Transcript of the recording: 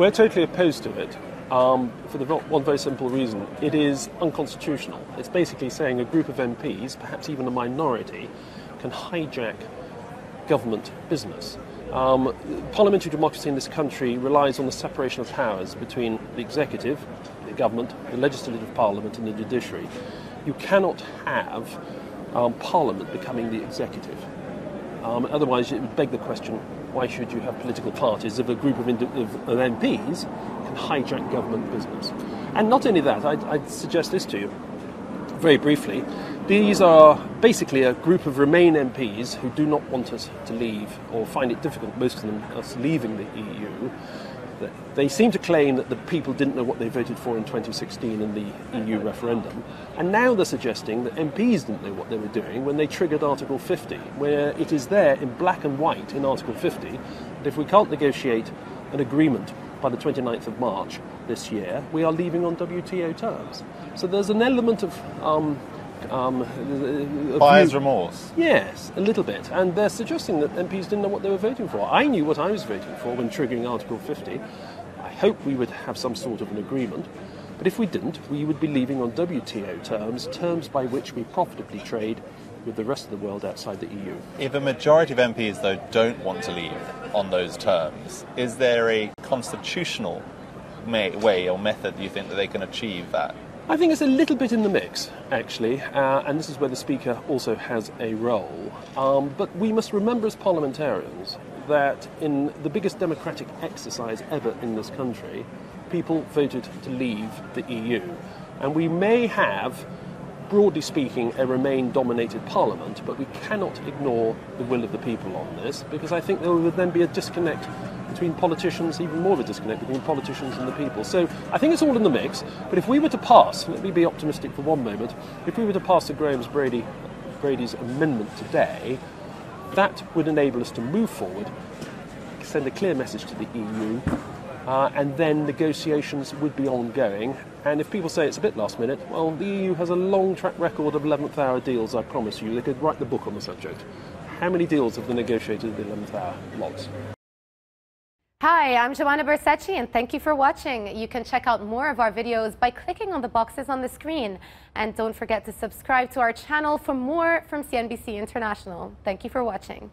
We're totally opposed to it for the one very simple reason. It is unconstitutional. It's basically saying a group of MPs, perhaps even a minority, can hijack government business. Parliamentary democracy in this country relies on the separation of powers between the executive, the government, the legislative parliament and the judiciary. You cannot have Parliament becoming the executive. Otherwise it would beg the question, why should you have political parties if a group of MPs can hijack government business? And not only that, I'd suggest this to you very briefly. These are basically a group of Remain MPs who do not want us to leave, or find it difficult, most of them, us leaving the EU. They seem to claim that the people didn't know what they voted for in 2016 in the EU referendum, and now they're suggesting that MPs didn't know what they were doing when they triggered Article 50, where it is there in black and white in Article 50 that if we can't negotiate an agreement by the 29th of March this year, we are leaving on WTO terms. So there's an element of buyer's remorse. Yes, a little bit. And they're suggesting that MPs didn't know what they were voting for. I knew what I was voting for when triggering Article 50. I hope we would have some sort of an agreement. But if we didn't, we would be leaving on WTO terms by which we profitably trade with the rest of the world outside the EU. If a majority of MPs, though, don't want to leave on those terms, is there a constitutional way or method, do you think, that they can achieve that? I think it's a little bit in the mix, actually, and this is where the Speaker also has a role. But we must remember as parliamentarians that in the biggest democratic exercise ever in this country, people voted to leave the EU. And we may have, broadly speaking, a Remain-dominated parliament, but we cannot ignore the will of the people on this, because I think there would then be a disconnect between politicians, even more of a disconnect between politicians and the people. So I think it's all in the mix, but if we were to pass, let me be optimistic for one moment, if we were to pass the Brady's amendment today, that would enable us to move forward, send a clear message to the EU, and then negotiations would be ongoing. And if people say it's a bit last minute, well, the EU has a long track record of 11th hour deals, I promise you. They could write the book on the subject. How many deals have they negotiated at the 11th hour? Lots. Hi, I'm Joanna Bersecci, and thank you for watching. You can check out more of our videos by clicking on the boxes on the screen. And don't forget to subscribe to our channel for more from CNBC International. Thank you for watching.